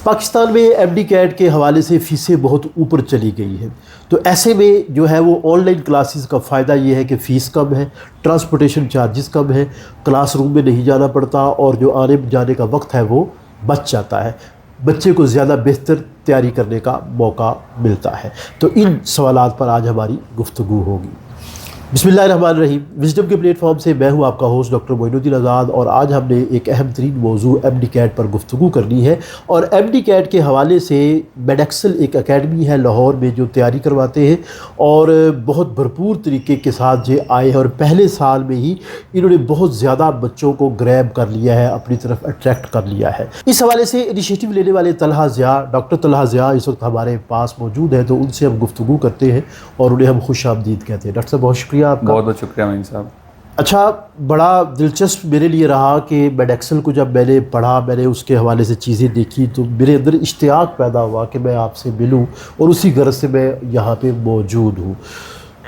पाकिस्तान में MD cat के हवाले से फ़ीसें बहुत ऊपर चली गई हैं, तो ऐसे में जो है वो ऑनलाइन क्लासेस का फ़ायदा ये है कि फ़ीस कम है, ट्रांसपोर्टेशन चार्जेस कम है, क्लासरूम में नहीं जाना पड़ता और जो आने जाने का वक्त है वो बच जाता है, बच्चे को ज़्यादा बेहतर तैयारी करने का मौका मिलता है। तो इन सवालात पर आज हमारी गुफ्तगू होगी। बिस्मिल्लाहिर्रहमानिर्रहीम। विजडम के प्लेटफॉर्म से मैं हूं आपका होस्ट डॉक्टर मोइनुद्दीन आज़ाद और आज हमने एक अहम तरीन मौजू एमडी कैट पर गुफ्तगू करनी है। और एमडी कैट के हवाले से मेडेक्सल एक एकेडमी है लाहौर में जो तैयारी करवाते हैं और बहुत भरपूर तरीके के साथ ये आए हैं और पहले साल में ही इन्होंने बहुत ज़्यादा बच्चों को ग्रैब कर लिया है, अपनी तरफ अट्रैक्ट कर लिया है। इस हवाले से इनिशिएटिव लेने वाले तलहा ज़िया, डॉक्टर तलहा ज़िया इस वक्त हमारे पास मौजूद है, तो उनसे हम गुफ्तगू करते हैं और उन्हें हम खुश आमदीद कहते हैं। डॉक्टर साहब बहुत शुक्रिया आपका। बहुत बहुत शुक्रिया मोइन साहब। अच्छा, बड़ा दिलचस्प मेरे लिए रहा कि मेडेक्सल को जब मैंने पढ़ा, मैंने उसके हवाले से चीज़ें देखी तो मेरे अंदर इश्तियाक पैदा हुआ कि मैं आपसे मिलूं और उसी गर्ज से मैं यहाँ पे मौजूद हूँ।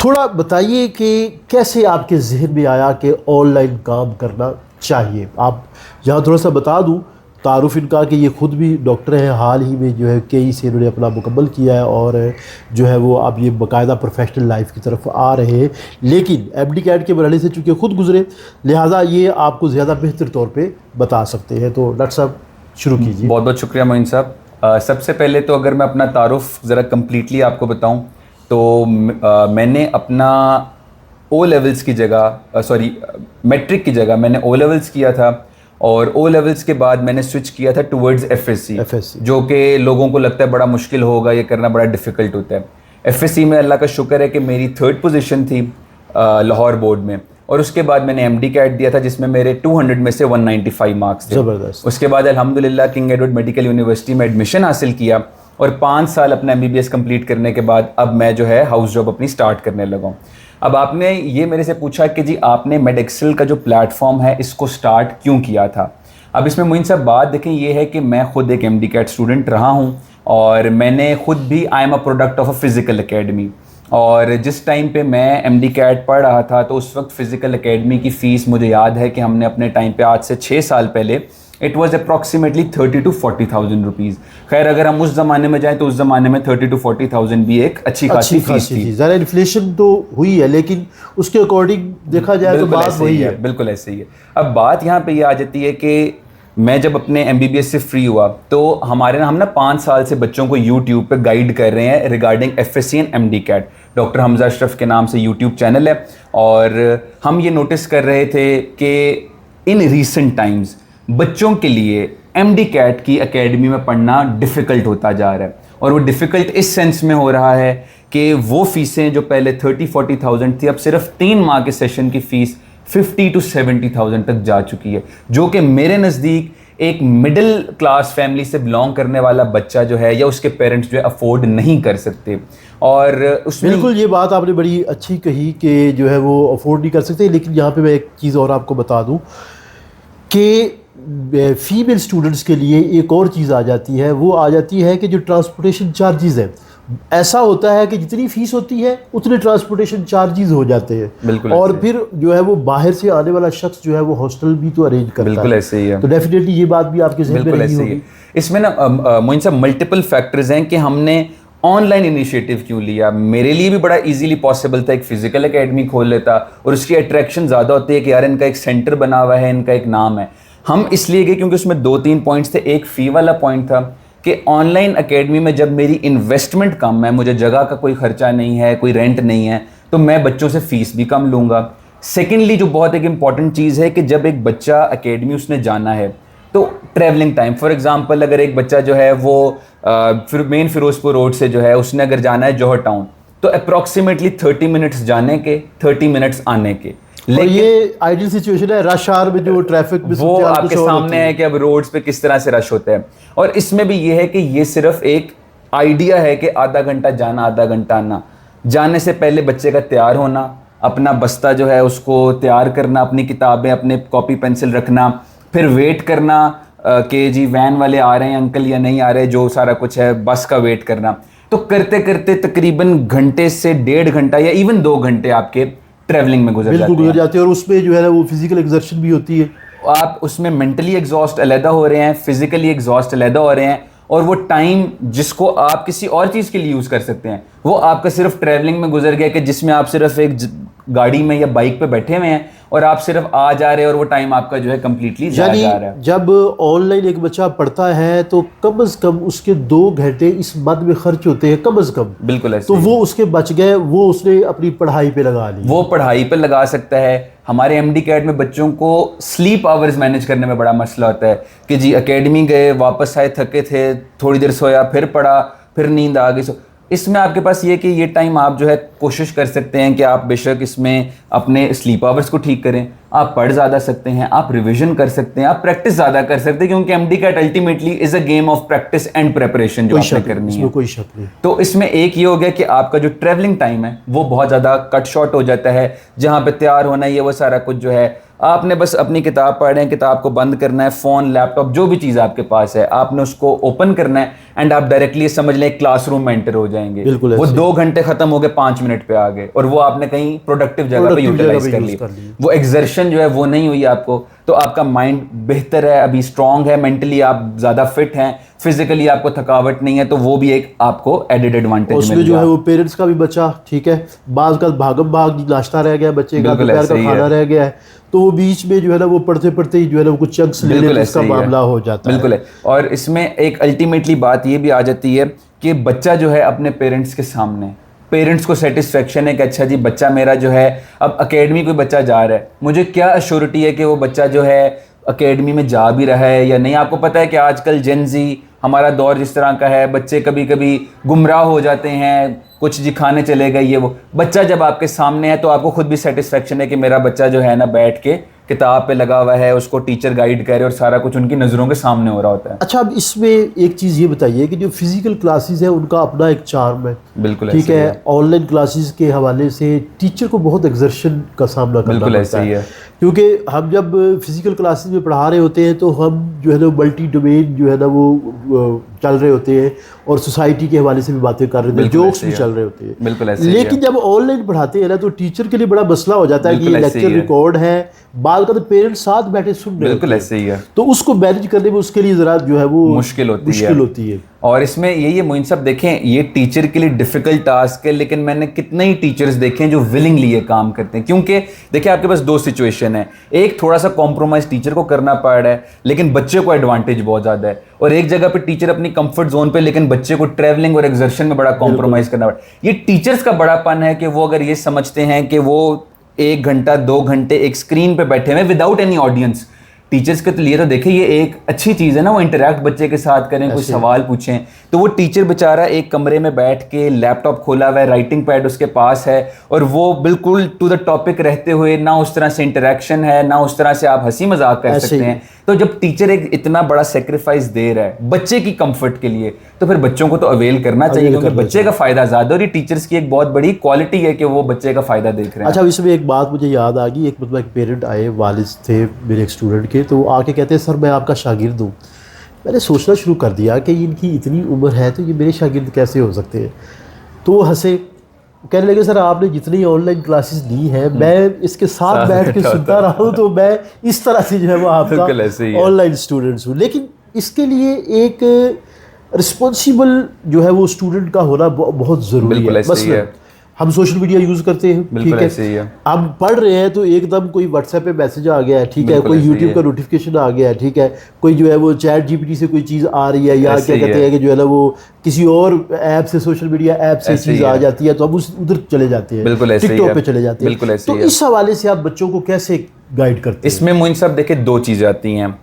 थोड़ा बताइए कि कैसे आपके जहन में आया कि ऑनलाइन काम करना चाहिए। आप यहाँ थोड़ा सा बता दूँ तारुफ इनका कि ये ख़ुद भी डॉक्टर हैं, हाल ही में जो है कई से इन्होंने अपना मुकम्मल किया है और जो है वो अब ये बाकायदा प्रोफेशनल लाइफ की तरफ आ रहे हैं, लेकिन एमडी कैट के मरहले से चूँकि ख़ुद गुजरे लिहाजा ये आपको ज़्यादा बेहतर तौर पे बता सकते हैं। तो डॉक्टर साहब शुरू कीजिए। बहुत बहुत शुक्रिया मोइन साहब। सबसे पहले तो अगर मैं अपना तारुफ ज़रा कम्प्लीटली आपको बताऊँ तो मैंने अपना ओ लेवल्स की जगह मैट्रिक की जगह मैंने ओ लेवल्स किया था और ओ लेवल्स के बाद मैंने स्विच किया था टुवर्ड्स एफएससी, जो कि लोगों को लगता है बड़ा मुश्किल होगा, ये करना बड़ा डिफ़िकल्ट होता है। एफएससी में अल्लाह का शुक्र है कि मेरी 3rd पोजीशन थी लाहौर बोर्ड में, और उसके बाद मैंने एमडी कैट दिया था जिसमें मेरे 200 में से 195 मार्क्स थे। ज़बरदस्त। उसके बाद अल्हम्दुलिल्लाह किंग एडवर्ड मेडिकल यूनिवर्सिटी में एडमिशन हासिल किया और 5 साल अपना MBBS कंप्लीट करने के बाद अब मैं जो है हाउस जॉब अपनी स्टार्ट करने लगा हूँ। अब आपने ये मेरे से पूछा कि जी आपने मेडेक्सल का जो प्लेटफॉर्म है इसको स्टार्ट क्यों किया था। अब इसमें मोइन साहब बात देखें ये है कि मैं खुद एक एमडी कैट स्टूडेंट रहा हूँ और मैंने खुद भी I am a product of a physical academy, और जिस टाइम पे मैं एमडी कैट पढ़ रहा था तो उस वक्त फ़िज़िकल एकेडमी की फ़ीस मुझे याद है कि हमने अपने टाइम पे आज से 6 साल पहले it was approximately 30,000 to 40,000 rupees. खैर अगर हम उस ज़माने में जाएँ तो उस ज़माने में 30,000 to 40,000 भी एक अच्छी खासी फीस थी। ज़रा इन्फ्लेशन तो हुई है लेकिन उसके अकॉर्डिंग देखा जाए तो बात वही है। बिल्कुल ऐसे ही है। अब बात यहाँ पे ये आ जाती है कि मैं जब अपने MBBS से फ्री हुआ तो हम ना 5 साल से बच्चों को यूट्यूब पे गाइड कर रहे हैं regarding FSC and MDCAT. Doctor Hamza Ashraf के नाम से यूट्यूब चैनल है और हम ये नोटिस कर रहे थे कि इन रीसेंट टाइम्स बच्चों के लिए एमडी कैट की एकेडमी में पढ़ना डिफ़िकल्ट होता जा रहा है, और वो डिफ़िकल्ट इस सेंस में हो रहा है कि वो फ़ीसें जो पहले 30-40,000 थी अब सिर्फ 3 माह के सेशन की फ़ीस 50,000 to 70,000 तक जा चुकी है, जो कि मेरे नज़दीक एक मिडिल क्लास फैमिली से बिलोंग करने वाला बच्चा जो है या उसके पेरेंट्स जो है अफोर्ड नहीं कर सकते। और उसमें बिल्कुल ये बात आपने बड़ी अच्छी कही कि जो है वो अफोर्ड नहीं कर सकते, लेकिन यहाँ पे मैं एक चीज़ और आपको बता दूँ कि फीमेल स्टूडेंट्स के लिए एक और चीज़ आ जाती है, वो आ जाती है कि जो ट्रांसपोर्टेशन चार्जेस हैं, ऐसा होता है कि जितनी फ़ीस होती है उतने ट्रांसपोर्टेशन चार्जेस हो जाते हैं। बिल्कुल। और फिर जो है वो बाहर से आने वाला शख्स जो है वो हॉस्टल भी तो अरेंज करता है। बिल्कुल ऐसे ही है। तो डेफिनेटली ये बात भी आपके ज़हन में रही होगी। इसमें ना मोइन साहब मल्टीपल फैक्टर्स हैं कि हमने ऑनलाइन इनिशिएटिव क्यों लिया। मेरे लिए भी बड़ा इजीली पॉसिबल था एक फिजिकल एकेडमी खोल लेता, और उसकी अट्रैक्शन ज़्यादा होती है कि यार इनका एक सेंटर बना हुआ है, इनका एक नाम है। हम इसलिए गए क्योंकि उसमें 2-3 पॉइंट्स थे। एक फ़ी वाला पॉइंट था कि ऑनलाइन एकेडमी में जब मेरी इन्वेस्टमेंट कम है, मुझे जगह का कोई खर्चा नहीं है, कोई रेंट नहीं है, तो मैं बच्चों से फ़ीस भी कम लूँगा। सेकेंडली जो बहुत एक इंपॉर्टेंट चीज़ है कि जब एक बच्चा एकेडमी उसने जाना है तो ट्रैवलिंग टाइम, फॉर एग्जांपल अगर एक बच्चा जो है वो फिर मेन फिरोजपुर रोड से जो है उसने अगर जाना है जौहर टाउन, तो अप्रॉक्सीमेटली 30 मिनट्स जाने के, 30 मिनट्स आने के। लेकिन ये आइडियल सिचुएशन है रश आवर में जो ट्रैफिक में वो आपके सामने है कि अब रोड्स पे किस तरह से रश होता है। और इसमें भी ये है कि ये सिर्फ एक आइडिया है कि आधा घंटा जाना आधा घंटा आना। जाने से पहले बच्चे का तैयार होना, अपना बस्ता जो है उसको तैयार करना, अपनी किताबें अपने कॉपी पेंसिल रखना, फिर वेट करना कि जी वैन वाले आ रहे हैं अंकल या नहीं आ रहे, जो सारा कुछ है बस का वेट करना। तो करते करते तकरीबन घंटे से 1.5 घंटा या इवन 2 घंटे आपके ट्रैवलिंग में गुजर जाते हैं। और उसमें जो है ना वो फिजिकल एक्सर्शन भी होती है। आप उसमें मेंटली एग्जॉस्ट अलहदा हो रहे हैं, फिजिकली एग्जॉस्ट अलहदा हो रहे हैं, और वो टाइम जिसको आप किसी और चीज़ के लिए यूज़ कर सकते हैं वो आपका सिर्फ ट्रैवलिंग में गुजर गया, कि जिसमें आप सिर्फ एक गाड़ी में या बाइक पे बैठे हुए हैं और आप सिर्फ आ जा रहे हैं और वो टाइम आपका जो है कम्प्लीटली जा रहा है। जब ऑनलाइन एक बच्चा पढ़ता है तो कम से कम उसके 2 घंटे इस मद में खर्च होते हैं, कम से कम। बिल्कुल ऐसे तो वो उसके बच गए, वो उसने अपनी पढ़ाई पे लगा ली, वो पढ़ाई पे लगा सकता है। हमारे एमडी कैट में बच्चों को स्लीप आवर्स मैनेज करने में बड़ा मसला होता है कि जी एकेडमी गए, वापस आए थके थे, थोड़ी देर सोया, फिर पढ़ा, फिर नींद आ गई। इसमें आपके पास ये कि ये टाइम आप जो है कोशिश कर सकते हैं कि आप बेशक इसमें अपने स्लीप आवर्स को ठीक करें, आप पढ़ ज़्यादा सकते हैं, आप रिवीजन कर सकते हैं, आप प्रैक्टिस ज़्यादा कर सकते हैं, क्योंकि MDCAT ultimately is a game of practice and preparation जो आपने करनी है। कोई शक नहीं। तो इसमें एक ये हो गया कि आपका जो ट्रैवलिंग टाइम है वो बहुत ज़्यादा कट शॉर्ट हो जाता है, जहाँ पे तैयार होना है ये वो सारा कुछ जो है आपने बस अपनी किताब पढ़ रहे हैं, किताब को बंद करना है, फ़ोन, लैपटॉप, जो भी चीज़ आपके पास है आपने उसको ओपन करना है एंड आप डायरेक्टली समझ लें क्लासरूम में एंटर हो जाएंगे। वो 2 घंटे खत्म हो गए, 5 मिनट पे आ गए और वो आपने कहीं प्रोडक्टिव जगह पे यूटिलाइज कर ली। वो एक्सर्शन जो है वो नहीं हुई आपको, तो आपका माइंड बेहतर है, अभी स्ट्रांग है, मेंटली आप ज़्यादा फिट हैं, फिजिकली आपको थकावट नहीं है, तो वो भी एक आपको एडेड एडवांटेज मिल उसमें जो है वो पेरेंट्स का भी बचा, ठीक है, बाज़ का भागम भाग नाश्ता रह गया, बच्चे का दोपहर का खाना रह गया है, तो वो बीच में जो है ना वो पढ़ते पढ़ते ही जो है ना वो कुछ चंक्स ले लेने का मामला हो जाता है। बिल्कुल है। और इसमें एक अल्टीमेटली बात ये भी आ जाती है कि बच्चा जो है अपने पेरेंट्स के सामने, पेरेंट्स को सेटिस्फेक्शन है कि अच्छा जी बच्चा मेरा जो है अब एकेडमी कोई बच्चा जा रहा है, मुझे क्या अश्योरिटी है कि वो बच्चा जो है एकेडमी में जा भी रहा है या नहीं। आपको पता है कि आजकल जेन ज़ी हमारा दौर जिस तरह का है, बच्चे कभी कभी गुमराह हो जाते हैं, कुछ जी खाने चले गए, ये वो। बच्चा जब आपके सामने है तो आपको खुद भी सेटिस्फेक्शन है कि मेरा बच्चा जो है ना बैठ के किताब पे लगा हुआ है, उसको टीचर गाइड करे और सारा कुछ उनकी नज़रों के सामने हो रहा होता है। अच्छा, अब इसमें एक चीज़ ये बताइए कि जो फिजिकल क्लासेस है उनका अपना एक चार्म है, बिल्कुल ठीक है, ऑनलाइन क्लासेस के हवाले से टीचर को बहुत एक्सर्शन का सामना करना पड़ता है, क्योंकि हम जब फिजिकल क्लासेस में पढ़ा रहे होते हैं तो हम जो है ना मल्टी डोमेन जो है ना वो चल रहे होते हैं और सोसाइटी के हवाले से भी बातें कर रहे होते हैं, जोक्स भी चल रहे होते हैं। बिल्कुल ऐसे लेकिन जब ऑनलाइन पढ़ाते हैं ना तो टीचर के लिए बड़ा मसला हो जाता है कि ये लेक्चर रिकॉर्ड है, बाद का तो पेरेंट्स साथ बैठे सुन रहे हैं। बिल्कुल ऐसे ही है। तो उसको मैनेज करने में उसके लिए ज़रा जो है वो मुश्किल होती है। और इसमें ये मोइन साहब देखें, ये टीचर के लिए डिफिकल्ट टास्क है, लेकिन मैंने कितने ही टीचर्स देखे हैं जो विलिंगली ये काम करते हैं। क्योंकि देखिए आपके पास 2 सिचुएशन है, एक थोड़ा सा कॉम्प्रोमाइज़ टीचर को करना पड़ रहा है लेकिन बच्चे को एडवांटेज बहुत ज़्यादा है, और एक जगह पे टीचर अपनी कंफर्ट जोन पे लेकिन बच्चे को ट्रैवलिंग और एक्सर्शन में बड़ा कॉम्प्रोमाइज़ करना पड़ा। ये टीचर्स का बड़ापन है कि वो अगर ये समझते हैं कि वो 1 घंटा 2 घंटे एक स्क्रीन पे बैठे हुए विदाउट एनी ऑडियंस, टीचर्स के लिए तो देखिए ये एक अच्छी चीज़ है ना, वो इंटरैक्ट बच्चे के साथ करें, कोई सवाल पूछें, तो वो टीचर बेचारा एक कमरे में बैठ के लैपटॉप खोला हुआ है, राइटिंग पैड उसके पास है और वो बिल्कुल टू द टॉपिक रहते हुए, ना उस तरह से इंटरेक्शन है, ना उस तरह से आप हंसी मजाक कर सकते हैं। तो जब टीचर एक इतना बड़ा सेक्रीफाइस दे रहा है बच्चे की कंफर्ट के लिए, तो फिर बच्चों को तो अवेल करना चाहिए, क्योंकि बच्चे का फायदा ज़्यादा, और ये टीचर्स की एक बहुत बड़ी क्वालिटी है कि वो बच्चे का फायदा देख रहे हैं। अच्छा, इसमें एक बात मुझे याद आ गई, एक मतलब एक पेरेंट आए, वालिद थे मेरे एक स्टूडेंट के, तो आके कहते हैं सर मैं आपका शागिर्द हूँ। मैंने सोचना शुरू कर दिया कि इनकी इतनी उम्र है तो ये मेरे शागिर्द कैसे हो सकते हैं। तो वो हंसे, कहने लगे सर आपने जितनी ऑनलाइन क्लासेस दी है मैं इसके साथ बैठ के सुनता रहा हूँ, तो मैं इस तरह से जो है वो आपका ऑनलाइन स्टूडेंट्स हूँ। लेकिन इसके लिए एक रिस्पॉन्सिबल जो है वो स्टूडेंट का होना बहुत ज़रूरी है। मसलन हम सोशल मीडिया यूज़ करते हैं, ठीक है, हम पढ़ रहे हैं तो एकदम कोई व्हाट्सएप पे मैसेज आ गया है, ठीक है, कोई यूट्यूब का नोटिफिकेशन आ गया है, ठीक है, कोई जो है वो चैट जीपीटी से कोई चीज़ आ रही है, या क्या कहते हैं कि जो है ना वो किसी और ऐप से, सोशल मीडिया ऐप से चीज़ आ जाती है, तो हम उधर चले जाते हैं, टिकटॉक पे चले जाते हैं। तो इस हवाले से आप बच्चों को कैसे गाइड करते हैं? इसमें मोइन साहब देखिए 2 चीज़ें आती हैं।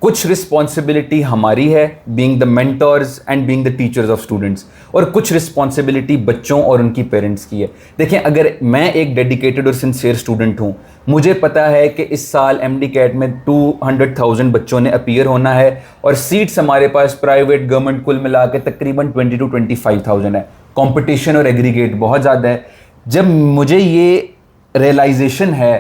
कुछ रिस्पॉन्सिबिलिटी हमारी है being the mentors and being the teachers of students, और कुछ रिस्पॉन्सिबिलिटी बच्चों और उनकी पेरेंट्स की है। देखिए अगर मैं एक डेडिकेटेड और सिंसियर स्टूडेंट हूँ, मुझे पता है कि इस साल एमडी कैट में 200,000 बच्चों ने अपीयर होना है और सीट्स हमारे पास प्राइवेट गवर्नमेंट कुल मिला के तकरीबन 20 to 25,000 है। कॉम्पिटिशन और एग्रीगेट बहुत ज़्यादा है। जब मुझे ये रियलाइजेशन है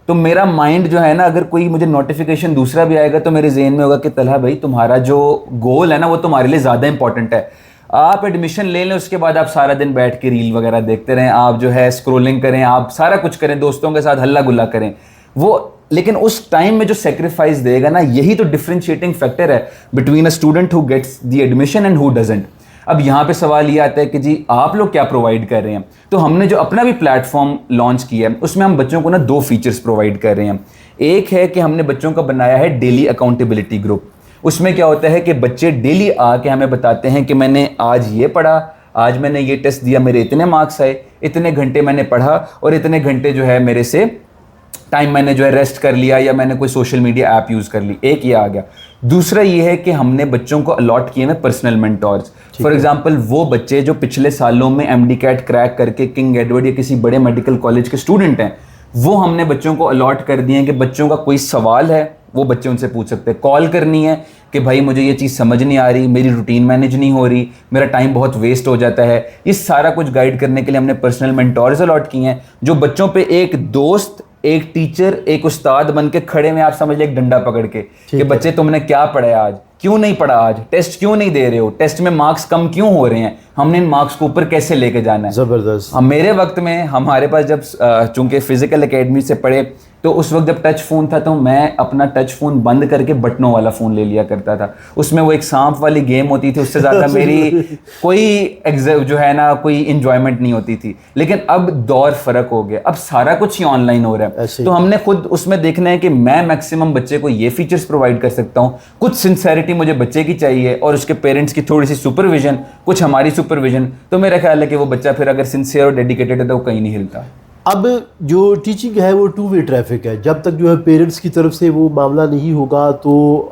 तो मेरा माइंड जो है ना, अगर कोई मुझे नोटिफिकेशन दूसरा भी आएगा तो मेरे जहन में होगा कि तलहा भाई तुम्हारा जो गोल है ना वो तुम्हारे लिए ज़्यादा इंपॉर्टेंट है। आप एडमिशन ले लें, उसके बाद आप सारा दिन बैठ के रील वगैरह देखते रहें, आप जो है स्क्रोलिंग करें, आप सारा कुछ करें, दोस्तों के साथ हल्ला गुल्ला करें, वो लेकिन उस टाइम में जो सेक्रीफाइस देगा ना, यही तो डिफरेंशिएटिंग फैक्टर है between a student who gets the admission and who doesn't. अब यहाँ पे सवाल ये आता है कि जी आप लोग क्या प्रोवाइड कर रहे हैं। तो हमने जो अपना भी प्लेटफॉर्म लॉन्च किया है उसमें हम बच्चों को ना 2 फीचर्स प्रोवाइड कर रहे हैं। एक है कि हमने बच्चों का बनाया है डेली अकाउंटेबिलिटी ग्रुप। उसमें क्या होता है कि बच्चे डेली आके हमें बताते हैं कि मैंने आज ये पढ़ा, आज मैंने ये टेस्ट दिया, मेरे इतने मार्क्स आए, इतने घंटे मैंने पढ़ा और इतने घंटे जो है मेरे से टाइम मैंने जो है रेस्ट कर लिया या मैंने कोई सोशल मीडिया ऐप यूज़ कर ली। एक ये आ गया। दूसरा ये है कि हमने बच्चों को अलॉट किए हैं पर्सनल मेंटोर्स। फॉर एग्जांपल वो बच्चे जो पिछले सालों में एमडी कैट क्रैक करके किंग एडवर्ड या किसी बड़े मेडिकल कॉलेज के स्टूडेंट हैं, वो हमने बच्चों को अलॉट कर दिए हैं कि बच्चों का कोई सवाल है वो बच्चे उनसे पूछ सकते हैं। कॉल करनी है कि भाई मुझे ये चीज़ समझ नहीं आ रही, मेरी रूटीन मैनेज नहीं हो रही, मेरा टाइम बहुत वेस्ट हो जाता है, ये सारा कुछ गाइड करने के लिए हमने पर्सनल मेंटोर्स अलॉट किए हैं जो बच्चों पे एक दोस्त, एक टीचर, एक उस्ताद बन के खड़े में, आप समझ ले एक डंडा पकड़ के कि बच्चे तुमने क्या पढ़ा है आज, क्यों नहीं पढ़ा आज, टेस्ट क्यों नहीं दे रहे हो, टेस्ट में मार्क्स कम क्यों हो रहे हैं, हमने इन मार्क्स को ऊपर कैसे लेके जाना है। जबरदस्त। मेरे वक्त में हमारे पास जब चूंकि फिजिकल एकेडमी से पढ़े तो उस वक्त जब टच फोन था तो मैं अपना टच फोन बंद करके बटनों वाला फोन ले लिया करता था। उसमें वो एक सांप वाली गेम होती थी, उससे ज्यादा मेरी कोई जो है ना कोई इंजॉयमेंट नहीं होती थी। लेकिन अब दौर फर्क हो गया, अब सारा कुछ ही ऑनलाइन हो रहा है। तो हमने खुद उसमें देखना है कि मैं मैक्सिमम बच्चे को ये फीचर्स प्रोवाइड कर सकता हूँ, कुछ सिंसेरिटी मुझे बच्चे की चाहिए और उसके पेरेंट्स की थोड़ी सी सुपरविजन, कुछ हमारी सुपरविजन। तो मेरा ख्याल है कि वो बच्चा फिर अगर सिंसियर और डेडिकेटेड है तो वो कहीं नहीं हिलता। अब जो टीचिंग है वो 2 वे ट्रैफिक है। जब तक जो है पेरेंट्स की तरफ से वो मामला नहीं होगा तो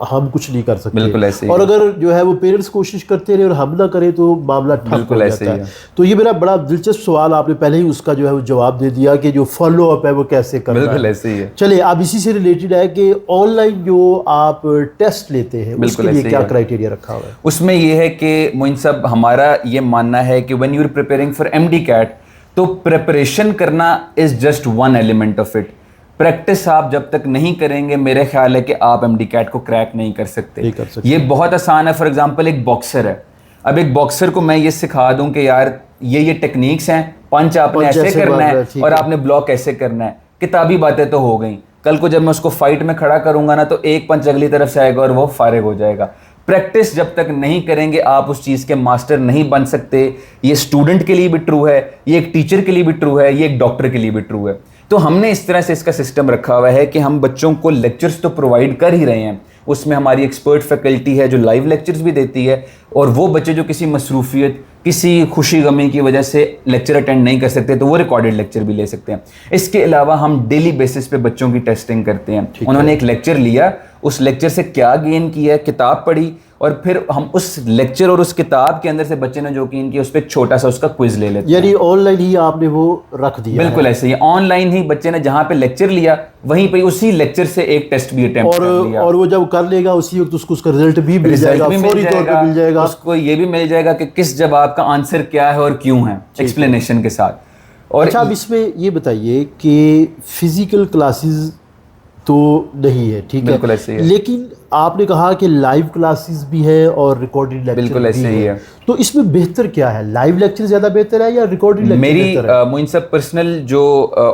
हम कुछ नहीं कर सकते। बिल्कुल ऐसे ही। और अगर जो है वो पेरेंट्स कोशिश करते रहे और हम ना करें तो मामला ठप हो जाता है। तो ये मेरा बड़ा दिलचस्प सवाल, आपने पहले ही उसका जो है वो जवाब दे दिया कि जो फॉलो अप है वो कैसे करना है। बिल्कुल ऐसे ही है। चलिए अब इसी से रिलेटेड है कि ऑनलाइन जो आप टेस्ट लेते हैं उसके लिए क्या क्राइटेरिया रखा हुआ है? उसमें ये है कि मोइन साहब हमारा ये मानना है कि when you are preparing for MDCAT तो प्रिपरेशन करना is just one element of it. Practice आप जब तक नहीं करेंगे मेरे ख्याल है कि आप एमडी कैट को क्रैक नहीं कर सकते। ये बहुत आसान है। फॉर एग्जांपल एक बॉक्सर है, अब एक बॉक्सर को मैं ये सिखा दूं कि यार ये टेक्निक्स हैं, पंच आपने ऐसे करना है और आपने ब्लॉक ऐसे करना है, किताबी बातें तो हो गई। कल को जब मैं उसको फाइट में खड़ा करूंगा ना तो एक पंच अगली तरफ से आएगा और वो फारिग हो जाएगा। प्रैक्टिस जब तक नहीं करेंगे आप उस चीज़ के मास्टर नहीं बन सकते। ये स्टूडेंट के लिए भी ट्रू है, ये एक टीचर के लिए भी ट्रू है, ये एक डॉक्टर के लिए भी ट्रू है। तो हमने इस तरह से इसका सिस्टम रखा हुआ है कि हम बच्चों को लेक्चर्स तो प्रोवाइड कर ही रहे हैं, उसमें हमारी एक्सपर्ट फैकल्टी है जो लाइव लेक्चर्स भी देती है, और वो बच्चे जो किसी मसरूफियत, किसी खुशी गमी की वजह से लेक्चर अटेंड नहीं कर सकते तो वो रिकॉर्डेड लेक्चर भी ले सकते हैं। इसके अलावा हम डेली बेसिस पे बच्चों की टेस्टिंग करते हैं। उन्होंने एक लेक्चर लिया, उस लेक्चर से क्या गेन किया, किताब पढ़ी, और फिर हम उस लेक्चर और उस किताब के अंदर से बच्चे ने जो गेन किया उस पर एक छोटा सा उसका क्विज ले लेते हैं। यानी ऑनलाइन ही आपने वो रख दिया? बिल्कुल ऐसे ही, ऑनलाइन ही बच्चे ने जहाँ पे लेक्चर लिया वहीं पे उसी लेक्चर से एक टेस्ट भी अटेम्प्ट कर लिया, और वो जब कर लेगा उसी वक्त उसको उसका रिजल्ट भी मिल जाएगा, फौरी तौर पे मिल जाएगा। उसको ये भी मिल जाएगा कि किस जवाब का आंसर क्या है और क्यों है, एक्सप्लेनेशन के साथ। और अच्छा, अब इसमें ये बताइए कि फिजिकल क्लासेस तो नहीं है, ठीक बिल्कुल है, ऐसे ही है। लेकिन आपने कहा कि लाइव क्लासेस भी है और रिकॉर्डेड लेक्चर बिल्कुल भी ऐसे ही है। तो इसमें बेहतर क्या है, लाइव लेक्चर ज़्यादा बेहतर है या रिकॉर्डेड लेक्चर बेहतर है? मेरी मोइन साहब पर्सनल जो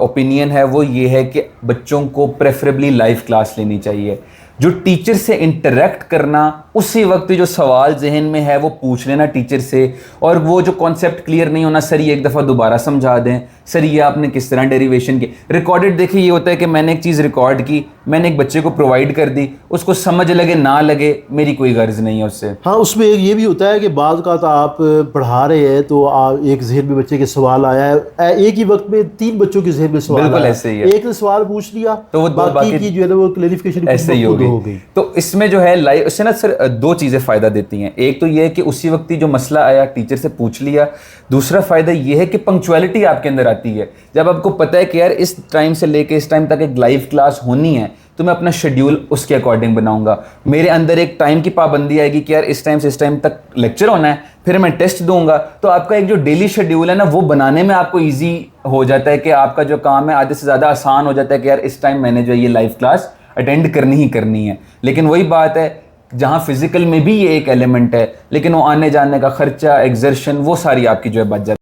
ओपिनियन है वो ये है कि बच्चों को प्रेफरेबली लाइव क्लास लेनी चाहिए। जो टीचर से इंटरेक्ट करना, उसी वक्त जो सवाल जहन में है वो पूछ लेना टीचर से, और वो जो कॉन्सेप्ट क्लियर नहीं होना, सर ये एक दफ़ा दोबारा समझा दें, सर ये आपने किस तरह डेरिवेशन की। रिकॉर्डेड देखिए ये होता है कि मैंने एक चीज़ रिकॉर्ड की, मैंने एक बच्चे को प्रोवाइड कर दी, उसको समझ लगे ना लगे मेरी कोई गर्ज नहीं है उससे। हाँ, उसमें ये भी होता है कि बाद का तो आप पढ़ा रहे हैं तो आप एक जहन में बच्चे के सवाल आया है, एक ही वक्त में 3 बच्चों के जहन में सवाल बिल्कुल आया, ऐसे ही है। एक ने सवाल पूछ लिया तो वो बाकी की जो है ना वो क्लैरिफिकेशन ऐसे ही हो गई। तो इसमें जो है लाइव इससे ना सर 2 चीज़ें फ़ायदा देती हैं। एक तो ये है कि उसी वक्त ही जो मसला आया टीचर से पूछ लिया। दूसरा फ़ायदा ये है कि पंक्चुअलिटी आपके अंदर आती है। जब आपको पता है कि यार इस टाइम से लेके इस टाइम तक एक लाइव क्लास होनी है तो मैं अपना शेड्यूल उसके अकॉर्डिंग बनाऊंगा। मेरे अंदर एक टाइम की पाबंदी आएगी कि यार इस टाइम से इस टाइम तक लेक्चर होना है, फिर मैं टेस्ट दूंगा। तो आपका एक जो डेली शेड्यूल है ना वो बनाने में आपको ईजी हो जाता है कि आपका जो काम है आधे से ज़्यादा आसान हो जाता है कि यार इस टाइम मैंने जो ये लाइव क्लास अटेंड करनी ही करनी है। लेकिन वही बात है जहाँ फिजिकल में भी ये एक एलिमेंट है, लेकिन वो आने जाने का खर्चा, एग्जर्शन, वो सारी आपकी जो है बच जाती है।